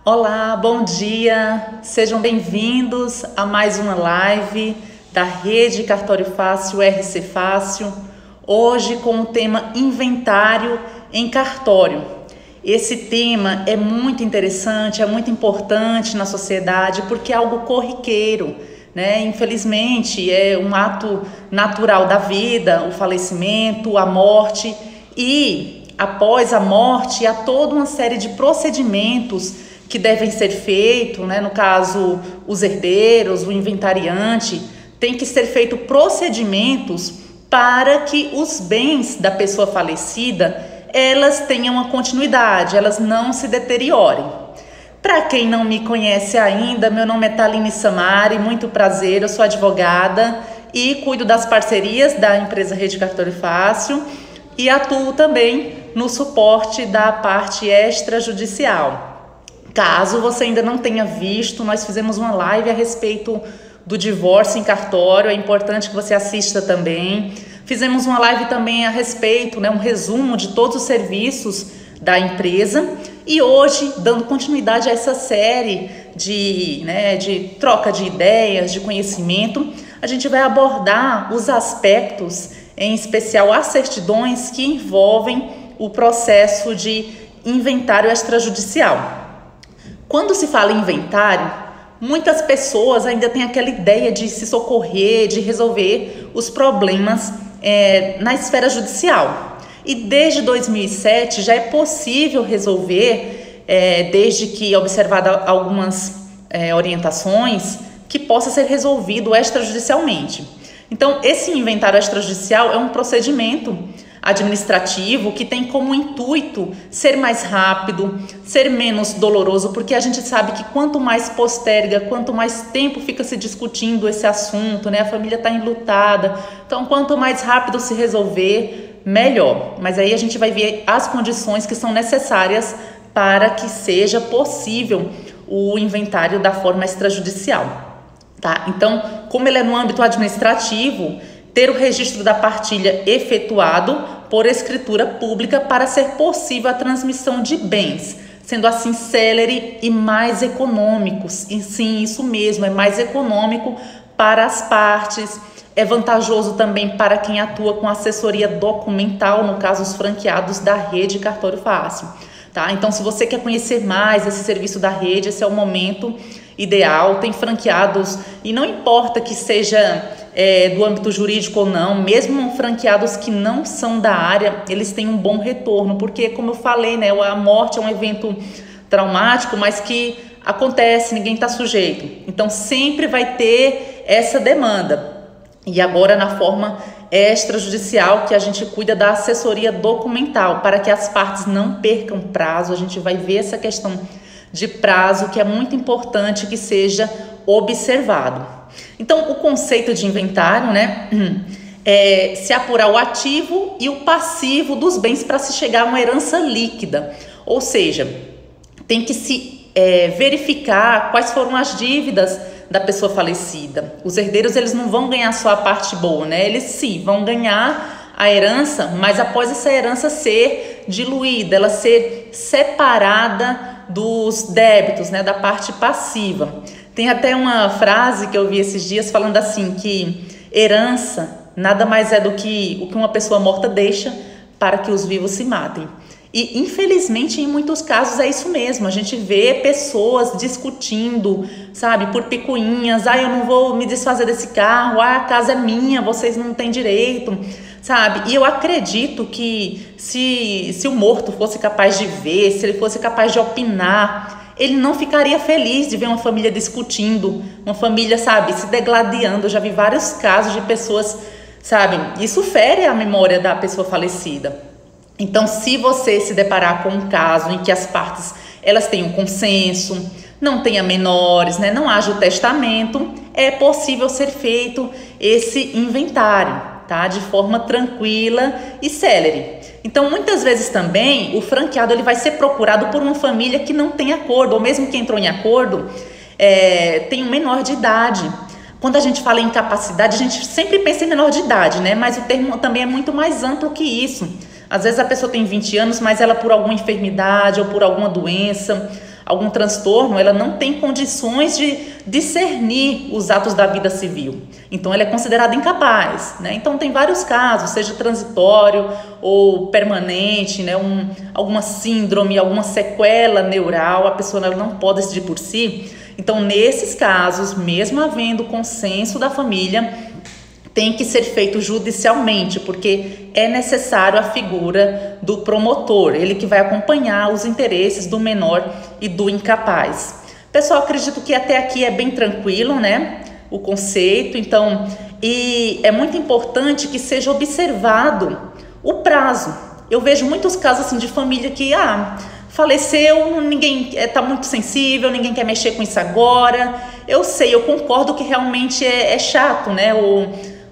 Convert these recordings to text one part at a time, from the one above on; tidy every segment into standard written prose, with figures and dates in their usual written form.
Olá, bom dia, sejam bem-vindos a mais uma live da Rede Cartório Fácil, RC Fácil, hoje com o tema Inventário em Cartório. Esse tema é muito interessante, é muito importante na sociedade porque é algo corriqueiro, né? Infelizmente é um ato natural da vida, o falecimento, a morte, e após a morte há toda uma série de procedimentos que devem ser feitos, né? No caso, os herdeiros, o inventariante, tem que ser feito procedimentos para que os bens da pessoa falecida, elas tenham uma continuidade, elas não se deteriorem. Para quem não me conhece ainda, meu nome é Thaline Samari, muito prazer, eu sou advogada e cuido das parcerias da empresa Rede Cartório Fácil e atuo também no suporte da parte extrajudicial. Caso você ainda não tenha visto, nós fizemos uma live a respeito do divórcio em cartório, é importante que você assista também. Fizemos uma live também a respeito, um resumo de todos os serviços da empresa. E hoje, dando continuidade a essa série de troca de ideias, de conhecimento, a gente vai abordar os aspectos, em especial as certidões que envolvem o processo de inventário extrajudicial. Quando se fala em inventário, muitas pessoas ainda têm aquela ideia de se socorrer, de resolver os problemas na esfera judicial. E desde 2007 já é possível resolver, desde que observada algumas orientações, que possa ser resolvido extrajudicialmente. Então, esse inventário extrajudicial é um procedimento administrativo que tem como intuito ser mais rápido, ser menos doloroso, porque a gente sabe que quanto mais posterga, quanto mais tempo fica se discutindo esse assunto, a família está enlutada, então quanto mais rápido se resolver, melhor. Mas aí a gente vai ver as condições que são necessárias para que seja possível o inventário da forma extrajudicial, tá? Então, como ele é no âmbito administrativo, ter o registro da partilha efetuado por escritura pública para ser possível a transmissão de bens, sendo assim célere e mais econômico. E sim, isso mesmo, é mais econômico para as partes, é vantajoso também para quem atua com assessoria documental, no caso os franqueados da Rede Cartório Fácil. Tá? Então, se você quer conhecer mais esse serviço da rede, esse é o momento ideal. Tem franqueados, e não importa que seja do âmbito jurídico ou não, mesmo franqueados que não são da área, eles têm um bom retorno, porque, como eu falei, a morte é um evento traumático, mas que acontece, ninguém está sujeito. Então, sempre vai ter essa demanda. E agora, na forma extrajudicial, que a gente cuida da assessoria documental, para que as partes não percam prazo, a gente vai ver essa questão de prazo, que é muito importante que seja observado. Então, o conceito de inventário, é se apurar o ativo e o passivo dos bens para se chegar a uma herança líquida. Ou seja, tem que se verificar quais foram as dívidas da pessoa falecida. Os herdeiros, eles não vão ganhar só a parte boa, Eles sim vão ganhar a herança, mas após essa herança ser diluída, ela ser separada dos débitos, da parte passiva. Tem até uma frase que eu vi esses dias falando assim, que herança nada mais é do que o que uma pessoa morta deixa para que os vivos se matem. E infelizmente em muitos casos é isso mesmo, a gente vê pessoas discutindo, por picuinhas, eu não vou me desfazer desse carro, a casa é minha, vocês não têm direito, E eu acredito que se o morto fosse capaz de ver, se ele fosse capaz de opinar, ele não ficaria feliz de ver uma família discutindo, uma família, se degladiando. Eu já vi vários casos de pessoas, isso fere a memória da pessoa falecida. Então, se você se deparar com um caso em que as partes, elas têm um consenso, não tenha menores, não haja o testamento, é possível ser feito esse inventário, de forma tranquila e célere. Então, muitas vezes também, o franqueado ele vai ser procurado por uma família que não tem acordo, ou mesmo que entrou em acordo, tem um menor de idade. Quando a gente fala em incapacidade, a gente sempre pensa em menor de idade, Mas o termo também é muito mais amplo que isso. Às vezes a pessoa tem 20 anos, mas ela por alguma enfermidade ou por alguma doença, algum transtorno, ela não tem condições de discernir os atos da vida civil. Então, ela é considerada incapaz, né? Então, tem vários casos, seja transitório ou permanente, né? Alguma síndrome, alguma sequela neural, a pessoa ela não pode decidir por si. Então, nesses casos, mesmo havendo consenso da família, tem que ser feito judicialmente, porque é necessário a figura do promotor, ele que vai acompanhar os interesses do menor e do incapaz. Pessoal, acredito que até aqui é bem tranquilo, né? O conceito, então, e é muito importante que seja observado o prazo. Eu vejo muitos casos assim de família que, faleceu, ninguém está muito sensível, ninguém quer mexer com isso agora. Eu sei, eu concordo que realmente é chato, né?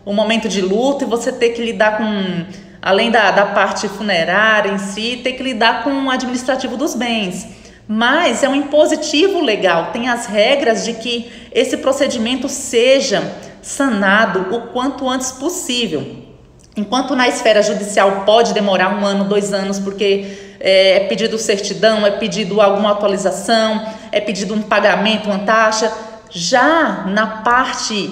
O momento de luto e você ter que lidar com, além da parte funerária em si, ter que lidar com o administrativo dos bens. Mas é um impositivo legal, tem as regras de que esse procedimento seja sanado o quanto antes possível. Enquanto na esfera judicial pode demorar 1 ano, 2 anos, porque é pedido certidão, é pedido alguma atualização, é pedido um pagamento, uma taxa, já na parte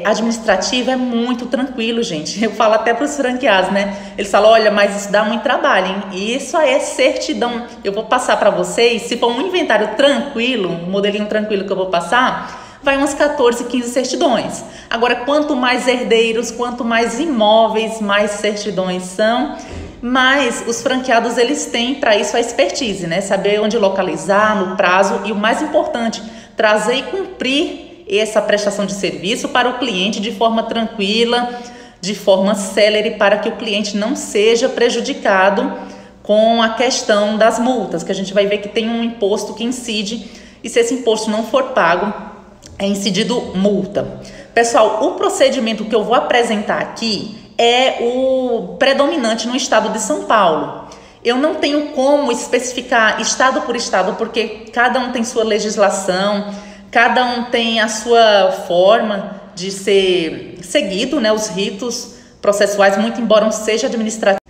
administrativa é muito tranquilo, gente. Eu falo até para os franqueados, né? Eles falam, olha, mas isso dá muito trabalho, hein? E isso aí é certidão. Eu vou passar para vocês, se for um inventário tranquilo, um modelinho tranquilo que eu vou passar, vai umas 14, 15 certidões. Agora, quanto mais herdeiros, quanto mais imóveis, mais certidões são, mais os franqueados eles têm para isso a expertise, né? Saber onde localizar, no prazo e o mais importante, trazer e cumprir essa prestação de serviço para o cliente de forma tranquila, de forma célere, para que o cliente não seja prejudicado com a questão das multas, que a gente vai ver que tem um imposto que incide, e se esse imposto não for pago, é incidido multa. Pessoal, o procedimento que eu vou apresentar aqui é o predominante no estado de São Paulo. Eu não tenho como especificar estado por estado, porque cada um tem sua legislação, cada um tem a sua forma de ser seguido, né? Os ritos processuais, muito embora um seja administrativo.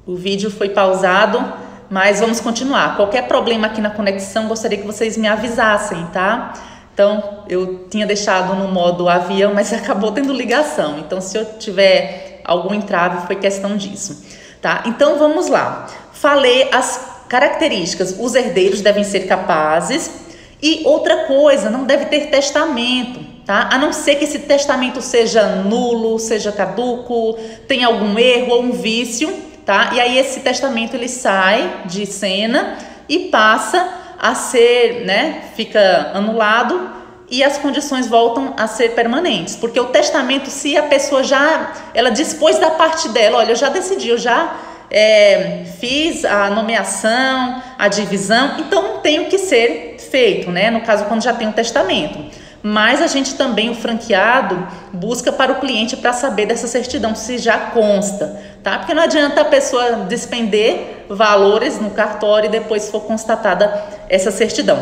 O vídeo foi pausado, mas vamos continuar. Qualquer problema aqui na conexão, gostaria que vocês me avisassem, tá? Então, eu tinha deixado no modo avião, mas acabou tendo ligação. Então, se eu tiver algum entrave, foi questão disso, tá? Então, vamos lá. Falei as características. Os herdeiros devem ser capazes. E outra coisa, não deve ter testamento, tá? A não ser que esse testamento seja nulo, seja caduco, tenha algum erro ou um vício, tá? E aí esse testamento ele sai de cena e passa a ser, né? Fica anulado e as condições voltam a ser permanentes. Porque o testamento, se a pessoa ela dispôs da parte dela, olha, eu já decidi, eu já fiz a nomeação, a divisão, então não tem o que ser feito, né? No caso, quando já tem um testamento. Mas a gente também, o franqueado, busca para o cliente para saber dessa certidão, se já consta, tá? Porque não adianta a pessoa despender valores no cartório e depois for constatada essa certidão.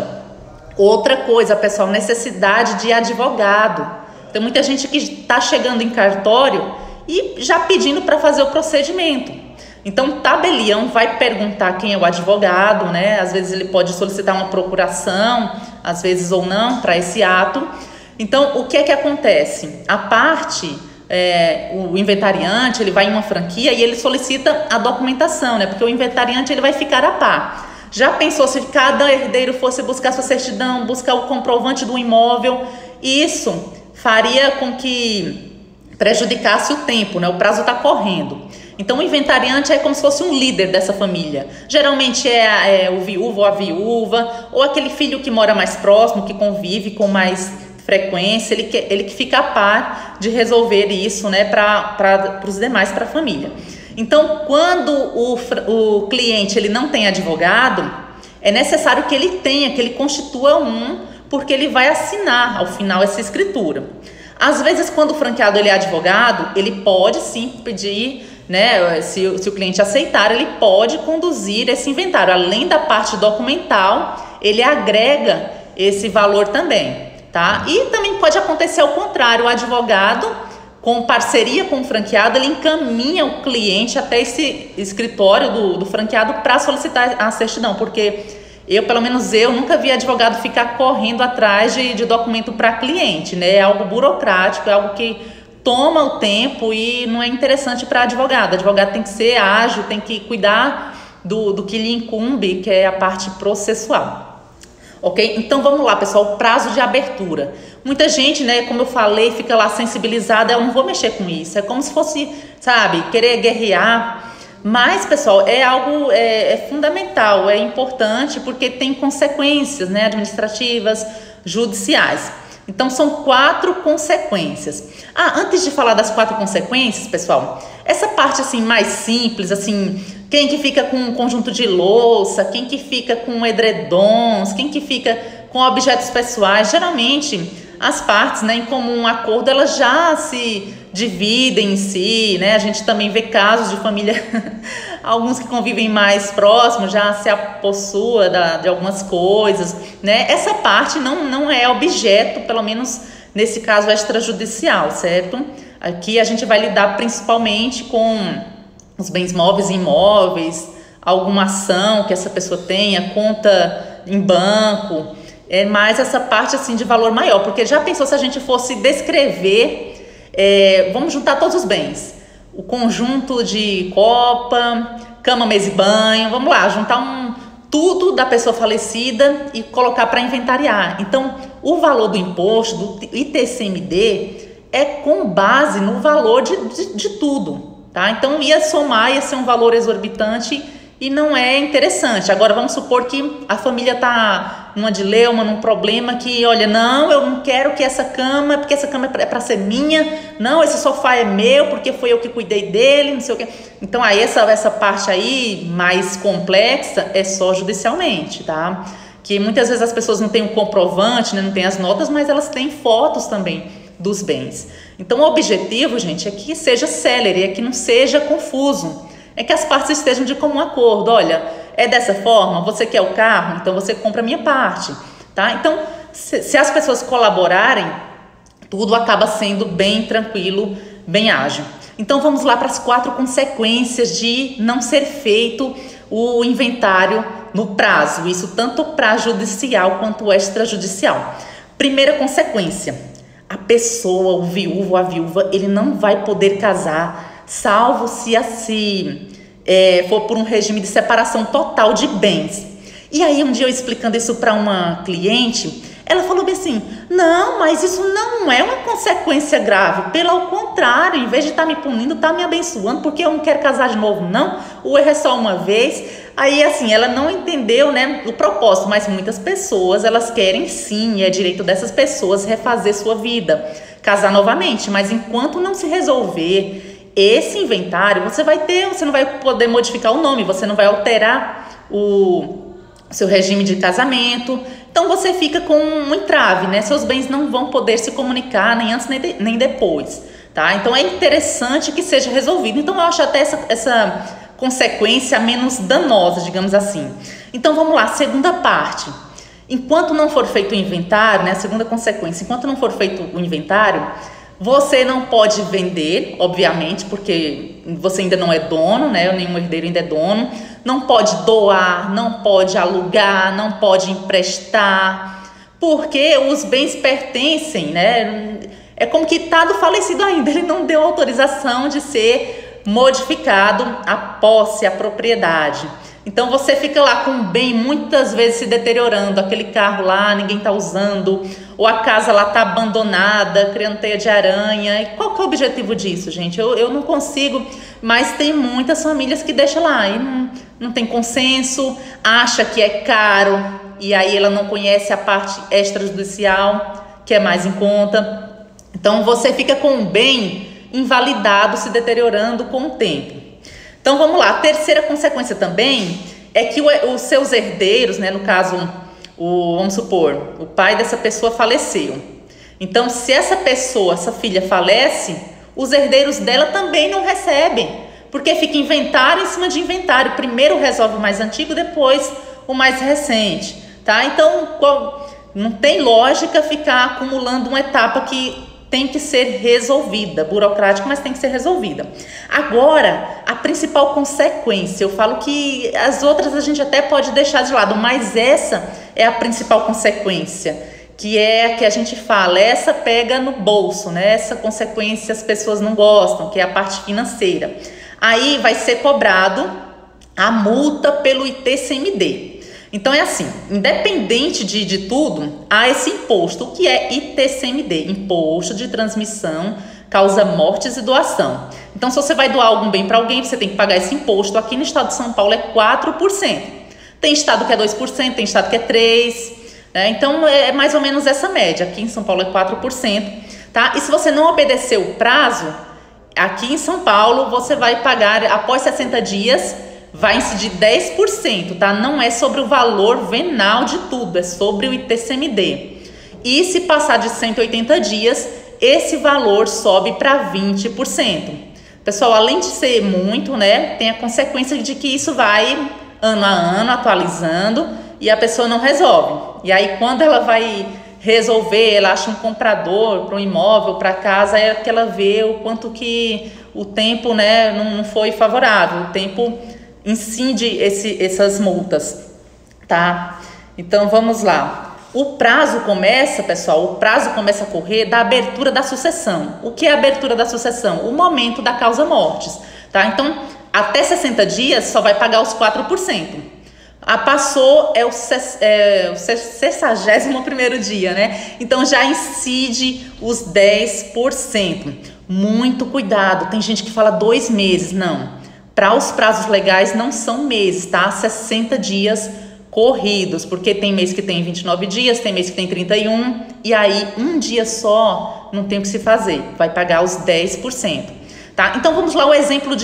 Outra coisa, pessoal, necessidade de advogado. Tem muita gente que está chegando em cartório e já pedindo para fazer o procedimento. Então, o tabelião vai perguntar quem é o advogado, né? Às vezes ele pode solicitar uma procuração, às vezes ou não, para esse ato. Então, o que é que acontece? A parte, o inventariante, ele vai em uma franquia e ele solicita a documentação, né? Porque o inventariante, ele vai ficar a par. Já pensou se cada herdeiro fosse buscar sua certidão, buscar o comprovante do imóvel? Isso faria com que prejudicasse o tempo, né? O prazo está correndo. Então, o inventariante é como se fosse um líder dessa família. Geralmente é o viúvo ou a viúva, ou aquele filho que mora mais próximo, que convive com mais frequência, ele que fica a par de resolver isso, né, para os demais, para a família. Então, quando o cliente ele não tem advogado, é necessário que ele tenha, que ele constitua porque ele vai assinar ao final essa escritura. Às vezes, quando o franqueado ele é advogado, ele pode sim pedir, né, se o cliente aceitar, ele pode conduzir esse inventário. Além da parte documental, ele agrega esse valor também, tá? E também pode acontecer ao contrário, o advogado com parceria com o franqueado, ele encaminha o cliente até esse escritório do franqueado para solicitar a certidão, porque pelo menos eu nunca vi advogado ficar correndo atrás de documento para cliente, né? É algo burocrático, é algo que toma o tempo e não é interessante para advogado. O advogado tem que ser ágil, tem que cuidar do que lhe incumbe, que é a parte processual. Ok? Então vamos lá, pessoal, prazo de abertura. Muita gente, né, como eu falei, fica lá sensibilizada, eu não vou mexer com isso. É como se fosse, sabe, querer guerrear. Mas, pessoal, é algo fundamental, é importante porque tem consequências, né, administrativas, judiciais. Então, são 4 consequências. Antes de falar das 4 consequências, pessoal, essa parte assim mais simples, assim, quem que fica com um conjunto de louça, quem que fica com edredons, quem que fica com objetos pessoais, geralmente as partes, né, em comum acordo, elas já se dividem em si, né? A gente também vê casos de família, alguns que convivem mais próximos já se apossua de algumas coisas, né? Essa parte não é objeto, pelo menos nesse caso extrajudicial, certo? Aqui a gente vai lidar principalmente com os bens móveis e imóveis, alguma ação que essa pessoa tenha, conta em banco, mais essa parte assim de valor maior, porque já pensou se a gente fosse descrever, vamos juntar todos os bens, o conjunto de copa, cama, mesa e banho, vamos lá, juntar tudo da pessoa falecida e colocar para inventariar. Então, o valor do imposto, do ITCMD, é com base no valor de tudo, tá? Então, ia somar, ia ser um valor exorbitante e não é interessante. Agora, vamos supor que a família tá numa dileuma, num problema que, olha, não, eu não quero que essa cama, porque essa cama é para ser minha, não, esse sofá é meu, porque foi eu que cuidei dele, não sei o quê. Então, aí essa parte aí mais complexa é só judicialmente, tá? Que muitas vezes as pessoas não têm um comprovante, né, não têm as notas, mas elas têm fotos também dos bens. Então, o objetivo, gente, é que seja célere, é que não seja confuso. É que as partes estejam de comum acordo. Olha, é dessa forma, você quer o carro, então você compra a minha parte, tá? Então, se as pessoas colaborarem, tudo acaba sendo bem tranquilo, bem ágil. Então, vamos lá para as 4 consequências de não ser feito o inventário no prazo. Isso tanto para judicial quanto extrajudicial. Primeira consequência, a pessoa, o viúvo ou a viúva, ele não vai poder casar, salvo se for por um regime de separação total de bens. E aí um dia eu explicando isso para uma cliente, ela falou bem assim, não, mas isso não é uma consequência grave, pelo contrário, em vez de estar me punindo, está me abençoando, porque eu não quero casar de novo, não, o erro é só uma vez. Aí assim, ela não entendeu, né, o propósito, mas muitas pessoas, elas querem sim, e é direito dessas pessoas refazer sua vida, casar novamente, mas enquanto não se resolver esse inventário, você não vai poder modificar o nome, você não vai alterar o seu regime de casamento, então você fica com um entrave, né? Seus bens não vão poder se comunicar nem antes nem depois, tá? Então é interessante que seja resolvido. Então eu acho até essa consequência menos danosa, digamos assim. Então vamos lá, segunda parte. Enquanto não for feito o inventário, né? A segunda consequência, enquanto não for feito o inventário, você não pode vender, obviamente, porque você ainda não é dono, né? Nenhum herdeiro ainda é dono. Não pode doar, não pode alugar, não pode emprestar, porque os bens pertencem, né? É como que está do falecido ainda, ele não deu autorização de ser modificado a posse, a propriedade. Então você fica lá com o bem muitas vezes se deteriorando, aquele carro lá ninguém está usando, ou a casa lá está abandonada, criando teia de aranha. E qual que é o objetivo disso, gente? Eu não consigo, mas tem muitas famílias que deixam lá e não tem consenso, acha que é caro e aí ela não conhece a parte extrajudicial, que é mais em conta. Então você fica com o bem invalidado, se deteriorando com o tempo. Então vamos lá, a terceira consequência também é que os seus herdeiros, né, no caso, vamos supor, o pai dessa pessoa faleceu. Então se essa filha falece, os herdeiros dela também não recebem, porque fica inventário em cima de inventário. Primeiro resolve o mais antigo, depois o mais recente, tá? Então não tem lógica ficar acumulando uma etapa que tem que ser resolvida, burocrática, mas tem que ser resolvida. Agora, a principal consequência, eu falo que as outras a gente até pode deixar de lado, mas essa é a principal consequência, que é a que a gente fala, essa pega no bolso, né? Essa consequência as pessoas não gostam, que é a parte financeira. Aí vai ser cobrado a multa pelo ITCMD. Então é assim, independente de tudo, há esse imposto. O que é ITCMD? Imposto de Transmissão, Causa Mortes e Doação. Então se você vai doar algum bem para alguém, você tem que pagar esse imposto. Aqui no estado de São Paulo é 4%. Tem estado que é 2%, tem estado que é 3%. Né? Então é mais ou menos essa média. Aqui em São Paulo é 4%. Tá? E se você não obedecer o prazo, aqui em São Paulo você vai pagar após 60 dias... vai incidir 10%, tá? Não é sobre o valor venal de tudo, é sobre o ITCMD. E se passar de 180 dias, esse valor sobe para 20%. Pessoal, além de ser muito, né, tem a consequência de que isso vai ano a ano atualizando e a pessoa não resolve. E aí quando ela vai resolver, ela acha um comprador para um imóvel, para casa, é que ela vê o quanto que o tempo, né, não foi favorável, o tempo incide essas multas, tá? Então vamos lá. O prazo começa, pessoal, o prazo começa a correr da abertura da sucessão. O que é a abertura da sucessão? O momento da causa mortis, tá? Então, até 60 dias só vai pagar os 4%. Passou o 61º dia, né? Então já incide os 10%. Muito cuidado, tem gente que fala 2 meses, não. Para os prazos legais não são meses, tá? 60 dias corridos, porque tem mês que tem 29 dias, tem mês que tem 31, e aí um dia só não tem o que se fazer, vai pagar os 10%, tá? Então vamos lá o exemplo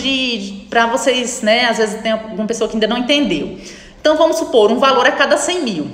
para vocês, né? Às vezes tem alguma pessoa que ainda não entendeu. Então vamos supor um valor a cada 100 mil,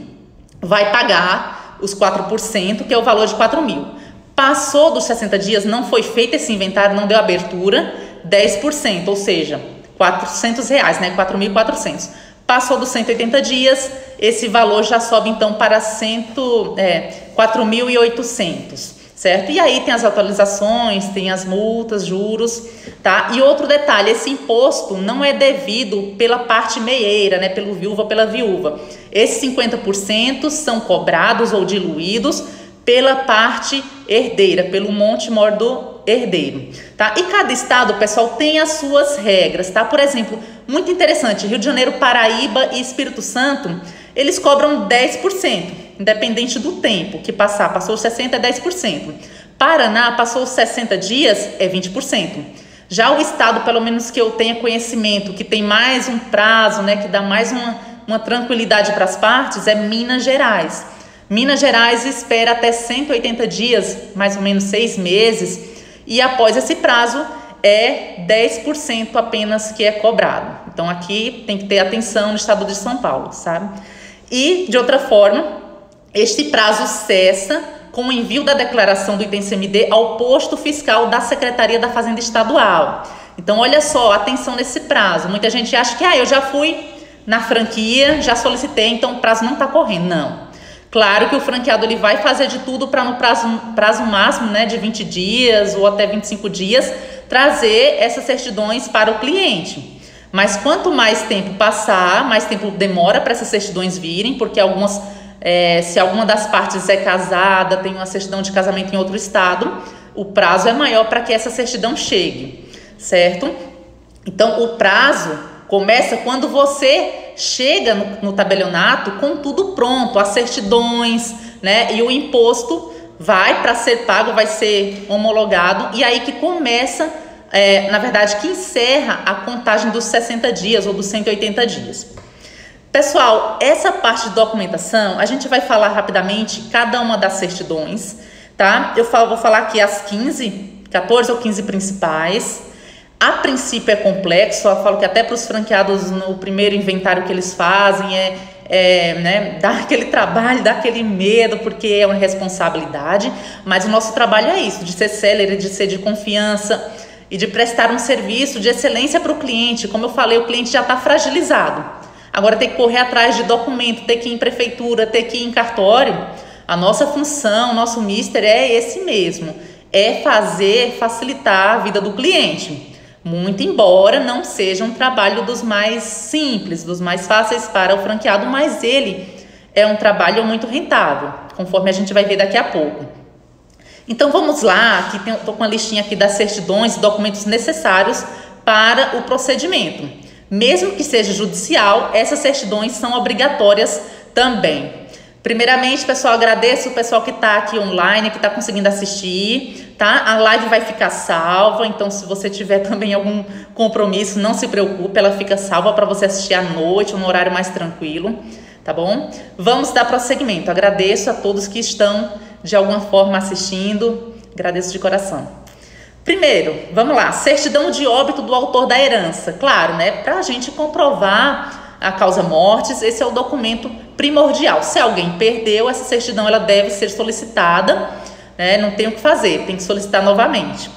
vai pagar os 4%, que é o valor de 4 mil. Passou dos 60 dias, não foi feito esse inventário, não deu abertura, 10%, ou seja, R$400, né? 4.400. Passou dos 180 dias, esse valor já sobe então para 4.800, certo? E aí tem as atualizações, tem as multas, juros, tá? E outro detalhe, esse imposto não é devido pela parte meieira, né? Pelo viúvo ou pela viúva. Esses 50% são cobrados ou diluídos pela parte herdeira, pelo monte mor do herdeiro, tá? E cada estado, pessoal, tem as suas regras, tá? Por exemplo, muito interessante, Rio de Janeiro, Paraíba e Espírito Santo, eles cobram 10%, independente do tempo que passar. Passou 60 é 10%. Paraná, passou os 60 dias, é 20%. Já o estado, pelo menos que eu tenha conhecimento, que tem mais um prazo, né, que dá mais uma tranquilidade para as partes, é Minas Gerais. Minas Gerais espera até 180 dias, mais ou menos 6 meses, e após esse prazo é 10% apenas que é cobrado. Então aqui tem que ter atenção no estado de São Paulo, sabe? E de outra forma, este prazo cessa com o envio da declaração do ITCMD ao posto fiscal da Secretaria da Fazenda Estadual. Então olha só, atenção nesse prazo. Muita gente acha que eu já fui na franquia, já solicitei, então o prazo não está correndo. Não. Claro que o franqueado ele vai fazer de tudo para no prazo máximo, né, de 20 dias ou até 25 dias, trazer essas certidões para o cliente. Mas quanto mais tempo passar, mais tempo demora para essas certidões virem, porque se alguma das partes é casada, tem uma certidão de casamento em outro estado, o prazo é maior para que essa certidão chegue, certo? Então o prazo começa quando você chega no tabelionato com tudo pronto, as certidões, né? E o imposto vai para ser pago, vai ser homologado, e aí que começa, na verdade, que encerra a contagem dos 60 dias ou dos 180 dias. Pessoal, essa parte de documentação, a gente vai falar rapidamente cada uma das certidões, tá? Vou falar aqui as 14 ou 15 principais. A princípio é complexo, eu falo que até para os franqueados no primeiro inventário que eles fazem né, dá aquele trabalho, dá aquele medo, porque é uma responsabilidade, mas o nosso trabalho é isso, de ser célere, de ser de confiança e de prestar um serviço de excelência para o cliente. Como eu falei, o cliente já está fragilizado, agora tem que correr atrás de documento, ter que ir em prefeitura, ter que ir em cartório. A nossa função, o nosso mister é esse mesmo, é facilitar a vida do cliente. Muito embora não seja um trabalho dos mais simples, dos mais fáceis para o franqueado, mas ele é um trabalho muito rentável, conforme a gente vai ver daqui a pouco. Então vamos lá, aqui estou com a listinha aqui das certidões e documentos necessários para o procedimento. Mesmo que seja judicial, essas certidões são obrigatórias também. Primeiramente, pessoal, agradeço o pessoal que está aqui online, que está conseguindo assistir, tá? A live vai ficar salva, então se você tiver também algum compromisso, não se preocupe, ela fica salva para você assistir à noite ou no horário mais tranquilo, tá bom? Vamos dar prosseguimento. Agradeço a todos que estão de alguma forma assistindo, agradeço de coração. Primeiro, vamos lá, certidão de óbito do autor da herança. Claro, né? Para a gente comprovar a causa mortis, esse é o documento primordial. Se alguém perdeu, essa certidão ela deve ser solicitada, né? Não tem o que fazer, tem que solicitar novamente.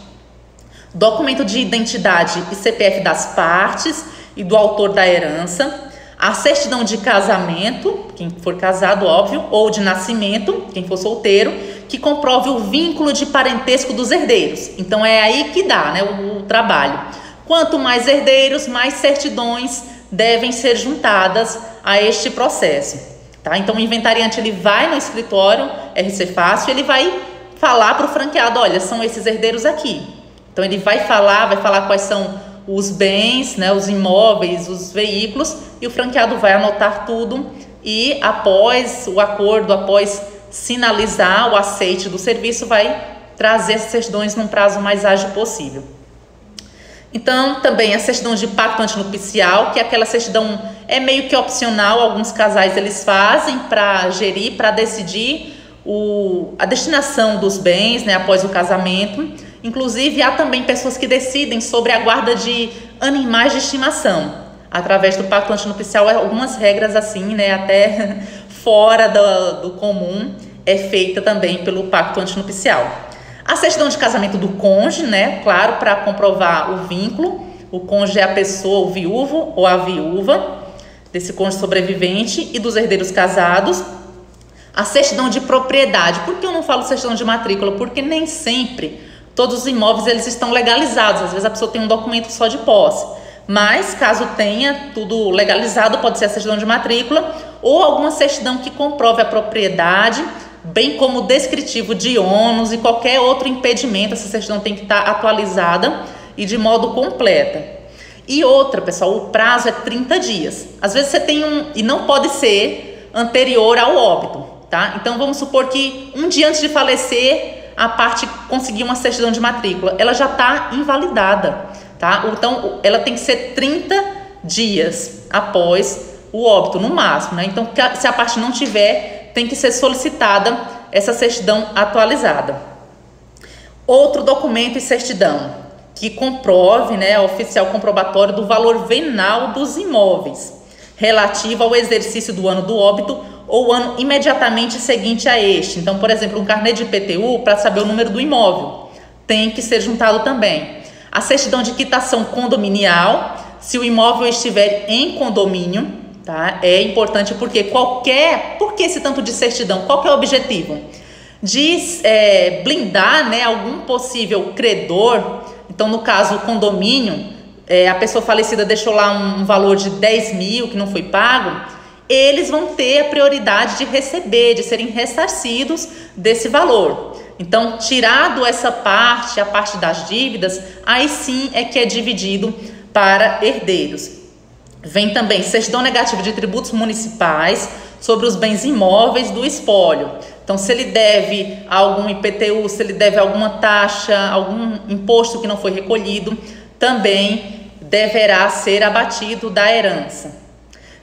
Documento de identidade e CPF das partes e do autor da herança. A certidão de casamento, quem for casado, óbvio, ou de nascimento, quem for solteiro, que comprove o vínculo de parentesco dos herdeiros. Então é aí que dá, né, o trabalho. Quanto mais herdeiros, mais certidões devem ser juntadas a este processo, tá? Então o inventariante ele vai no escritório RC Fácil, ele vai falar para o franqueado, olha, são esses herdeiros aqui. Então ele vai falar quais são os bens, né, os imóveis, os veículos, e o franqueado vai anotar tudo e após o acordo, após sinalizar o aceite do serviço, vai trazer essas certidões num prazo mais ágil possível. Então, também a certidão de pacto antinupcial, que é aquela certidão é meio que opcional, alguns casais eles fazem para gerir, para decidir a destinação dos bens, né, após o casamento. Inclusive, há também pessoas que decidem sobre a guarda de animais de estimação. Através do pacto antinupcial, algumas regras assim, né, até fora do comum, é feita também pelo pacto antinupcial. A certidão de casamento do cônjuge, né, claro, para comprovar o vínculo. O cônjuge é a pessoa, o viúvo ou a viúva desse cônjuge sobrevivente e dos herdeiros casados. A certidão de propriedade. Por que eu não falo certidão de matrícula? Porque nem sempre todos os imóveis eles estão legalizados. Às vezes a pessoa tem um documento só de posse. Mas, caso tenha tudo legalizado, pode ser a certidão de matrícula ou alguma certidão que comprove a propriedade, bem como o descritivo de ônus e qualquer outro impedimento. Essa certidão tem que estar atualizada e de modo completa. E outra, pessoal, o prazo é 30 dias. Às vezes você tem e não pode ser anterior ao óbito, tá? Então, vamos supor que um dia antes de falecer, a parte conseguiu uma certidão de matrícula. Ela já está invalidada, tá? Então, ela tem que ser 30 dias após o óbito, no máximo, né? Então, se a parte não tiver, tem que ser solicitada essa certidão atualizada. Outro documento e certidão que comprove, né, oficial comprobatório do valor venal dos imóveis, relativo ao exercício do ano do óbito ou ano imediatamente seguinte a este. Então, por exemplo, um carnê de IPTU para saber o número do imóvel tem que ser juntado também. A certidão de quitação condominial, se o imóvel estiver em condomínio, tá? É importante porque por que esse tanto de certidão? Qual que é o objetivo? De blindar, né, algum possível credor. Então, no caso, o condomínio, a pessoa falecida deixou lá um valor de 10 mil que não foi pago, eles vão ter a prioridade de receber, de serem ressarcidos desse valor. Então, tirado essa parte, a parte das dívidas, aí sim é que é dividido para herdeiros. Vem também certidão negativa de tributos municipais sobre os bens imóveis do espólio. Então, se ele deve algum IPTU, se ele deve alguma taxa, algum imposto que não foi recolhido, também deverá ser abatido da herança.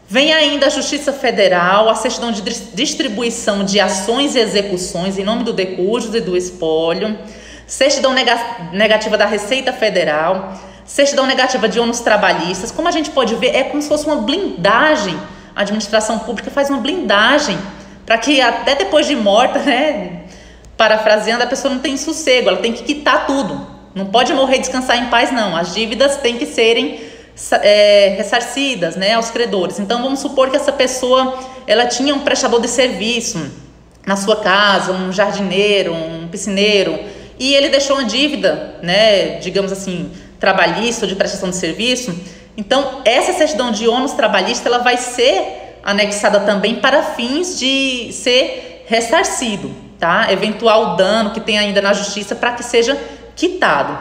Vem ainda a Justiça Federal, a certidão de distribuição de ações e execuções em nome do decujus e do espólio, certidão negativa da Receita Federal, certidão negativa de ônus trabalhistas. Como a gente pode ver, é como se fosse uma blindagem. A administração pública faz uma blindagem para que até depois de morta, né, parafraseando, a pessoa não tem sossego, ela tem que quitar tudo. Não pode morrer e descansar em paz, não. As dívidas têm que serem ressarcidas, né, aos credores. Então, vamos supor que essa pessoa ela tinha um prestador de serviço na sua casa, um jardineiro, um piscineiro, e ele deixou uma dívida, né, digamos assim, trabalhista ou de prestação de serviço. Então, essa certidão de ônus trabalhista, ela vai ser anexada também para fins de ser ressarcido, tá? Eventual dano que tem ainda na justiça para que seja quitado.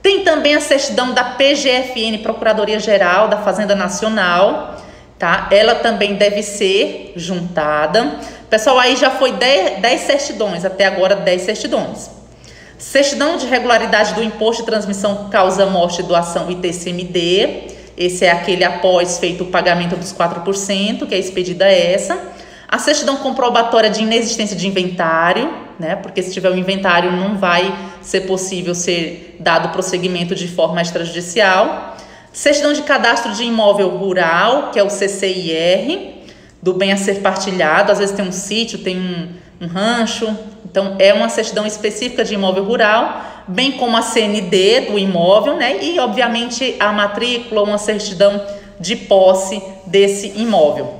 Tem também a certidão da PGFN, Procuradoria-Geral da Fazenda Nacional, tá? Ela também deve ser juntada. Pessoal, aí já foi 10 certidões, até agora 10 certidões. Certidão de regularidade do imposto de transmissão causa morte e doação ITCMD. Esse é aquele após feito o pagamento dos 4%, que é expedida essa. A certidão comprobatória de inexistência de inventário, né? Porque se tiver um inventário não vai ser possível ser dado prosseguimento de forma extrajudicial. Certidão de cadastro de imóvel rural, que é o CCIR, do bem a ser partilhado. Às vezes tem um sítio, tem um rancho, então é uma certidão específica de imóvel rural, bem como a CND do imóvel, né? E obviamente a matrícula, uma certidão de posse desse imóvel,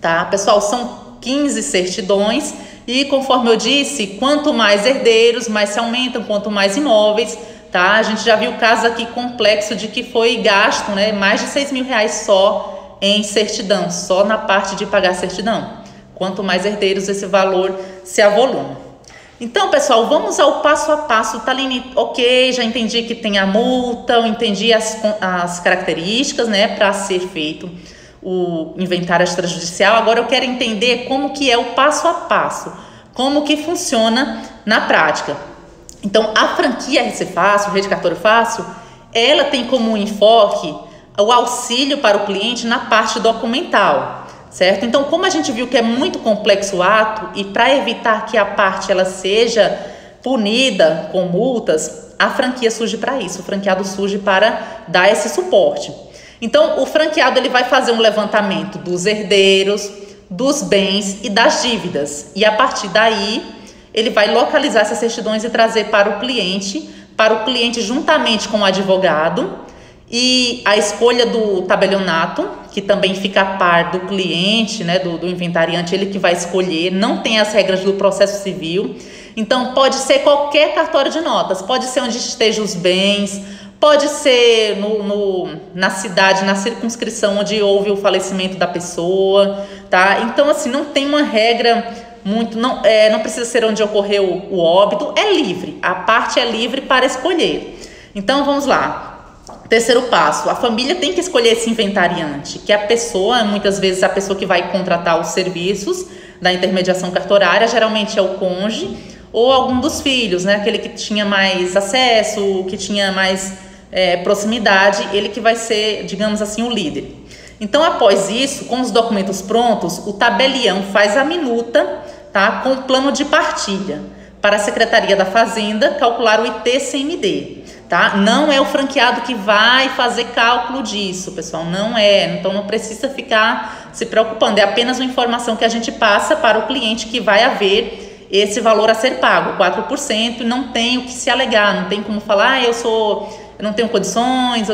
tá? Pessoal, são 15 certidões e, conforme eu disse, quanto mais herdeiros, mais se aumentam, quanto mais imóveis, tá? A gente já viu o caso aqui complexo de que foi gasto, né, mais de R$6.000 só em certidão, só na parte de pagar certidão. Quanto mais herdeiros, esse valor se avoluma. Então, pessoal, vamos ao passo a passo. Taline, ok, já entendi que tem a multa, eu entendi as características, né, para ser feito o inventário extrajudicial. Agora eu quero entender como que é o passo a passo, como que funciona na prática. Então, a franquia RC Fácil, Rede Cartório Fácil, ela tem como enfoque o auxílio para o cliente na parte documental, certo? Então, como a gente viu que é muito complexo o ato e para evitar que a parte ela seja punida com multas, a franquia surge para isso, o franqueado surge para dar esse suporte. Então, o franqueado ele vai fazer um levantamento dos herdeiros, dos bens e das dívidas. E a partir daí, ele vai localizar essas certidões e trazer para o cliente juntamente com o advogado. E a escolha do tabelionato, que também fica a par do cliente, né, do inventariante, ele que vai escolher, não tem as regras do processo civil. Então, pode ser qualquer cartório de notas, pode ser onde estejam os bens, pode ser na cidade, na circunscrição onde houve o falecimento da pessoa, tá? Então, assim, não tem uma regra muito, não precisa ser onde ocorreu o óbito, é livre, a parte é livre para escolher. Então, vamos lá. Terceiro passo, a família tem que escolher esse inventariante, que é a pessoa, muitas vezes a pessoa que vai contratar os serviços da intermediação cartorária, geralmente é o cônjuge ou algum dos filhos, né? Aquele que tinha mais acesso, que tinha mais proximidade, ele que vai ser, digamos assim, o líder. Então, após isso, com os documentos prontos, o tabelião faz a minuta, tá, com o plano de partilha para a Secretaria da Fazenda calcular o ITCMD, tá? Não é o franqueado que vai fazer cálculo disso, pessoal, não é. Então, não precisa ficar se preocupando, é apenas uma informação que a gente passa para o cliente que vai haver esse valor a ser pago, 4%, e não tem o que se alegar, não tem como falar, eu não tenho condições,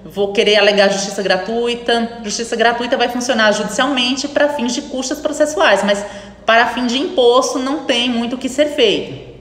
vou querer alegar justiça gratuita. Justiça gratuita vai funcionar judicialmente para fins de custas processuais, mas para fim de imposto não tem muito o que ser feito.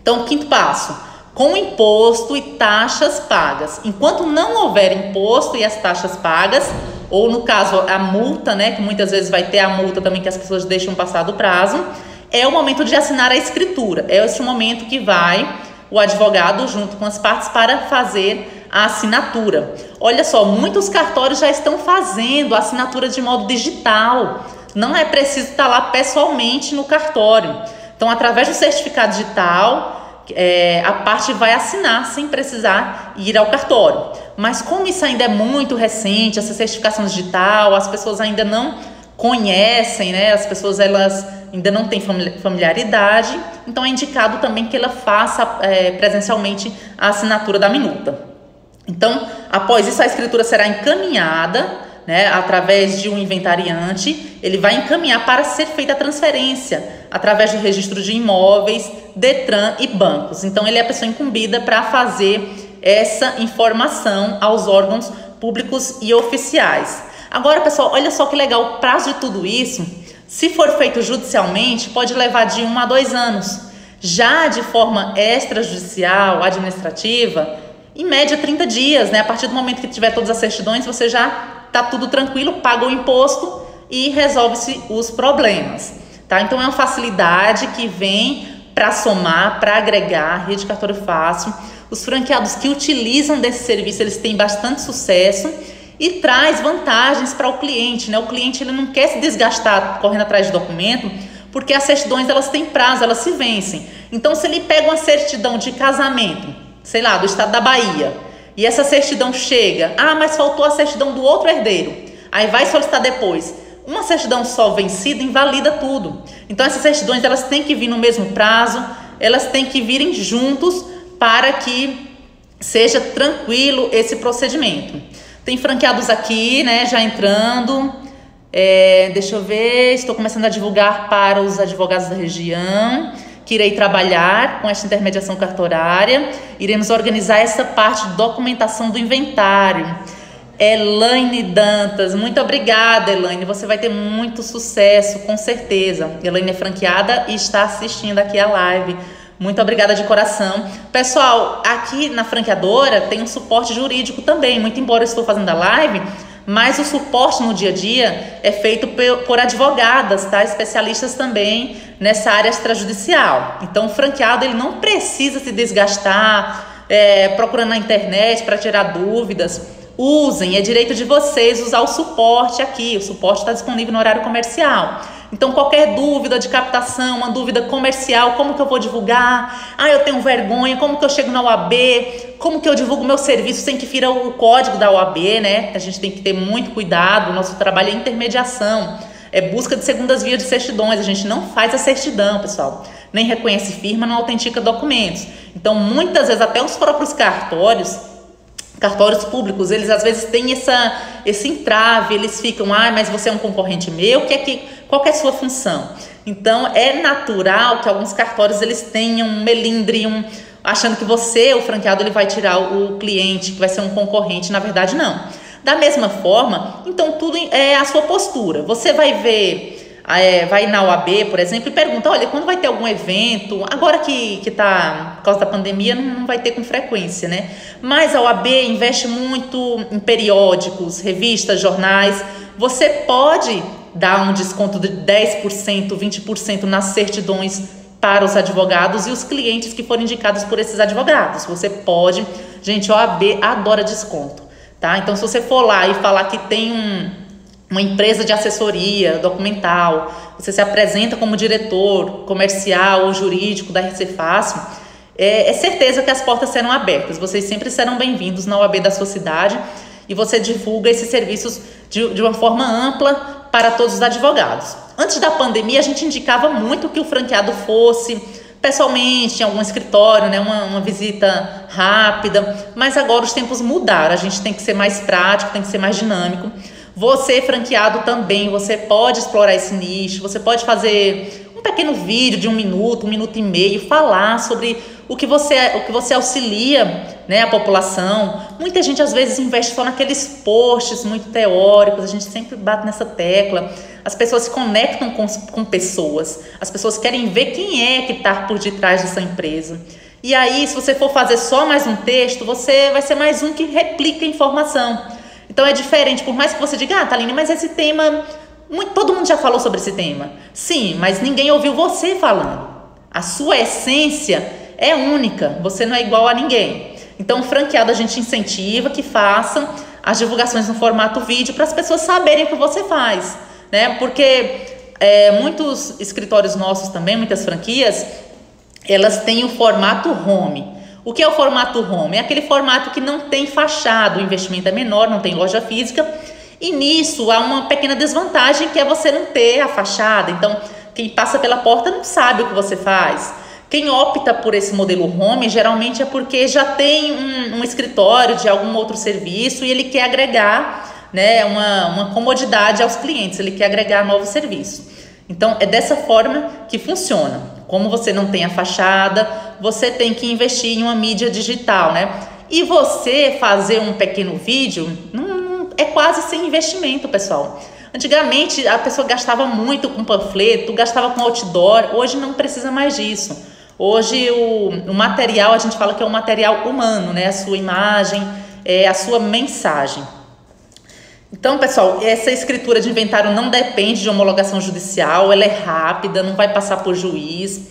Então, quinto passo, com imposto e taxas pagas. Enquanto não houver imposto e as taxas pagas, ou no caso a multa, né, que muitas vezes vai ter a multa também que as pessoas deixam passar do prazo, é o momento de assinar a escritura. É esse momento que vai o advogado junto com as partes para fazer a assinatura. Olha só, muitos cartórios já estão fazendo a assinatura de modo digital. Não é preciso estar lá pessoalmente no cartório. Então, através do certificado digital, a parte vai assinar sem precisar ir ao cartório. Mas como isso ainda é muito recente, essa certificação digital, as pessoas ainda não conhecem, né? As pessoas elas ainda não têm familiaridade, então é indicado também que ela faça presencialmente a assinatura da minuta. Então, após isso, a escritura será encaminhada, né, através de um inventariante, ele vai encaminhar para ser feita a transferência através do registro de imóveis, Detran e bancos. Então, ele é a pessoa incumbida para fazer essa informação aos órgãos públicos e oficiais. Agora, pessoal, olha só que legal, o prazo de tudo isso, se for feito judicialmente, pode levar de 1 a 2 anos. Já de forma extrajudicial, administrativa, em média 30 dias, né? A partir do momento que tiver todas as certidões, você já tá tudo tranquilo, paga o imposto e resolve-se os problemas, tá? Então é uma facilidade que vem para somar, para agregar a Rede Cartório Fácil. Os franqueados que utilizam desse serviço, eles têm bastante sucesso e traz vantagens para o cliente, né? O cliente ele não quer se desgastar correndo atrás de documento, porque as certidões elas têm prazo, elas se vencem. Então se ele pega uma certidão de casamento, sei lá, do estado da Bahia, e essa certidão chega, mas faltou a certidão do outro herdeiro, aí vai solicitar depois. Uma certidão só vencida invalida tudo. Então essas certidões elas têm que vir no mesmo prazo, elas têm que virem juntos para que seja tranquilo esse procedimento. Tem franqueados aqui, né, já entrando. Deixa eu ver, estou começando a divulgar para os advogados da região que irei trabalhar com esta intermediação cartorária. Iremos organizar essa parte de documentação do inventário. Elaine Dantas, muito obrigada, Elaine. Você vai ter muito sucesso, com certeza. Elaine é franqueada e está assistindo aqui a live. Muito obrigada de coração. Pessoal, aqui na franqueadora tem um suporte jurídico também. Muito embora eu estou fazendo a live, mas o suporte no dia a dia é feito por advogadas, tá? Especialistas também nessa área extrajudicial. Então, o franqueado ele não precisa se desgastar procurando na internet para tirar dúvidas. Usem, é direito de vocês usar o suporte aqui. O suporte está disponível no horário comercial. Então, qualquer dúvida de captação, uma dúvida comercial, como que eu vou divulgar? Eu tenho vergonha, como que eu chego na OAB? Como que eu divulgo meu serviço sem que fira o código da OAB, né? A gente tem que ter muito cuidado, o nosso trabalho é intermediação, é busca de segundas vias de certidões, a gente não faz a certidão, pessoal, nem reconhece firma, não autentica documentos. Então, muitas vezes, até os próprios cartórios públicos, eles às vezes têm esse entrave, eles ficam, mas você é um concorrente meu, qual que é a sua função? Então, é natural que alguns cartórios, eles tenham um melindre, achando que você, o franqueado, ele vai tirar o cliente, que vai ser um concorrente, na verdade não. Da mesma forma, então tudo é a sua postura. Você vai ver, vai na OAB, por exemplo, e pergunta, olha, quando vai ter algum evento, agora que tá, por causa da pandemia, não vai ter com frequência, né? Mas a OAB investe muito em periódicos, revistas, jornais. Você pode dar um desconto de 10%, 20% nas certidões para os advogados e os clientes que forem indicados por esses advogados. Você pode, gente, a OAB adora desconto, tá? Então, se você for lá e falar que tem uma empresa de assessoria documental, você se apresenta como diretor comercial ou jurídico da RC Fácil, é certeza que as portas serão abertas. Vocês sempre serão bem-vindos na OAB da sua cidade e você divulga esses serviços de uma forma ampla para todos os advogados. Antes da pandemia, a gente indicava muito que o franqueado fosse pessoalmente em algum escritório, né, uma visita rápida, mas agora os tempos mudaram, a gente tem que ser mais prático, tem que ser mais dinâmico. Você, franqueado, também, você pode explorar esse nicho, você pode fazer um pequeno vídeo de 1 minuto, 1 minuto e meio, falar sobre o que você auxilia, né, a população. Muita gente às vezes investe só naqueles posts muito teóricos, a gente sempre bate nessa tecla. As pessoas se conectam com pessoas, as pessoas querem ver quem é que está por detrás dessa empresa. E aí, se você for fazer só mais um texto, você vai ser mais um que replica a informação. Então é diferente, por mais que você diga, Thaline, mas esse tema, todo mundo já falou sobre esse tema. Sim, mas ninguém ouviu você falando. A sua essência é única, você não é igual a ninguém. Então, franqueado, a gente incentiva que façam as divulgações no formato vídeo para as pessoas saberem o que você faz, né? Porque muitos escritórios nossos também, muitas franquias, elas têm o formato home. O que é o formato home? É aquele formato que não tem fachada, o investimento é menor, não tem loja física, e nisso há uma pequena desvantagem, que é você não ter a fachada. Então, quem passa pela porta não sabe o que você faz. Quem opta por esse modelo home, geralmente é porque já tem um escritório de algum outro serviço e ele quer agregar, né, uma comodidade aos clientes, ele quer agregar novo serviço. Então, é dessa forma que funciona. Como você não tem a fachada, você tem que investir em uma mídia digital, né? E você fazer um pequeno vídeo é quase sem investimento, pessoal. Antigamente, a pessoa gastava muito com panfleto, gastava com outdoor. Hoje não precisa mais disso. Hoje o material, a gente fala que é um material humano, né? A sua imagem, a sua mensagem. Então, pessoal, essa escritura de inventário não depende de homologação judicial, ela é rápida, não vai passar por juiz.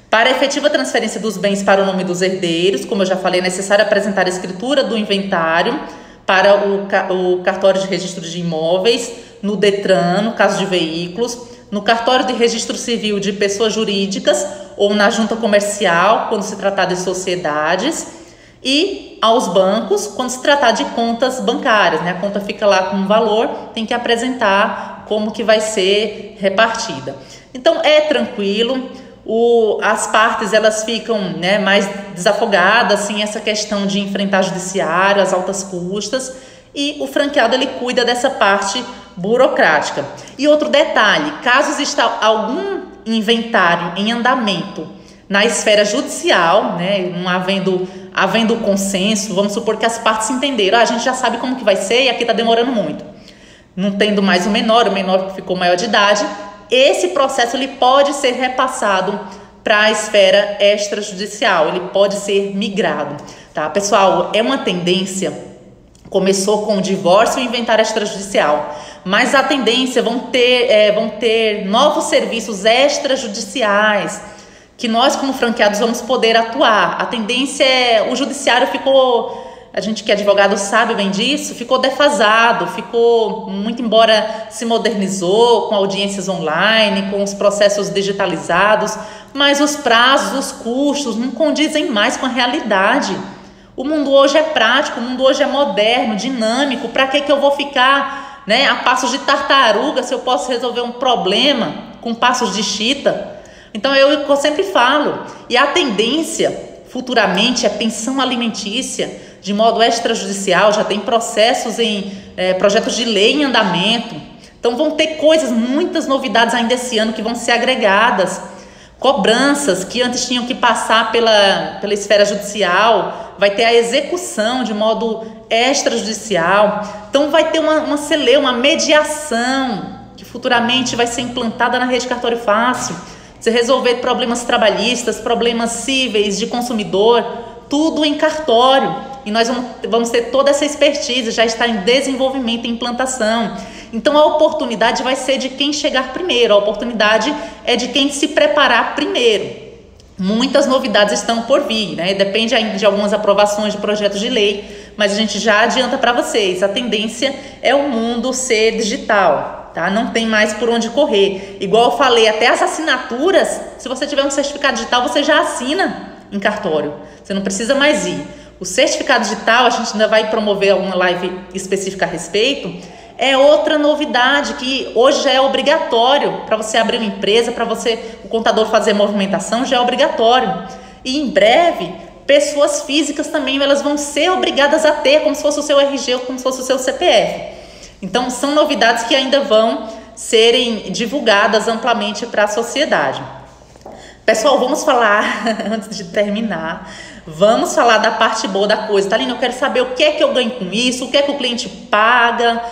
Para a efetiva transferência dos bens para o nome dos herdeiros, como eu já falei, é necessário apresentar a escritura do inventário para o cartório de registro de imóveis, no DETRAN, no caso de veículos, no cartório de registro civil de pessoas jurídicas ou na junta comercial, quando se tratar de sociedades, e aos bancos, quando se tratar de contas bancárias, né? A conta fica lá com um valor, tem que apresentar como que vai ser repartida. Então, é tranquilo. As partes elas ficam, né, mais desafogadas, assim, essa questão de enfrentar judiciário, as altas custas, e o franqueado ele cuida dessa parte burocrática. E outro detalhe, caso exista algum inventário em andamento na esfera judicial, né, não havendo consenso, vamos supor que as partes se entenderam, a gente já sabe como que vai ser e aqui está demorando muito, não tendo mais o menor que ficou maior de idade, esse processo ele pode ser repassado para a esfera extrajudicial, ele pode ser migrado, tá? Pessoal, é uma tendência, começou com o divórcio e o inventário extrajudicial, mas a tendência vão ter novos serviços extrajudiciais que nós como franqueados vamos poder atuar. A tendência o judiciário ficou, a gente que é advogado sabe bem disso, ficou defasado, muito embora se modernizou com audiências online, com os processos digitalizados, mas os prazos, os custos não condizem mais com a realidade. O mundo hoje é prático, o mundo hoje é moderno, dinâmico, para que eu vou ficar, né, a passos de tartaruga se eu posso resolver um problema com passos de chita? Então eu sempre falo, e a tendência futuramente é pensão alimentícia de modo extrajudicial, já tem processos projetos de lei em andamento. Então vão ter muitas novidades ainda esse ano que vão ser agregadas. Cobranças que antes tinham que passar pela esfera judicial, vai ter a execução de modo extrajudicial. Então vai ter uma mediação que futuramente vai ser implantada na rede Cartório Fácil. Você resolver problemas trabalhistas, problemas cíveis de consumidor, tudo em cartório. E nós vamos ter toda essa expertise, já está em desenvolvimento e implantação. Então a oportunidade vai ser de quem chegar primeiro, a oportunidade é de quem se preparar primeiro. Muitas novidades estão por vir, né? Depende ainda de algumas aprovações de projetos de lei, mas a gente já adianta para vocês, a tendência é o mundo ser digital, tá? Não tem mais por onde correr. Igual eu falei, até as assinaturas, se você tiver um certificado digital, você já assina em cartório, você não precisa mais ir. O certificado digital, a gente ainda vai promover uma live específica a respeito, é outra novidade que hoje já é obrigatório para você abrir uma empresa, para o contador fazer movimentação, já é obrigatório. E em breve, pessoas físicas também elas vão ser obrigadas a ter, como se fosse o seu RG ou como se fosse o seu CPF. Então, são novidades que ainda vão serem divulgadas amplamente para a sociedade. Pessoal, vamos falar, antes de terminar, vamos falar da parte boa da coisa. Thalina, eu quero saber o que é que eu ganho com isso, o que é que o cliente paga,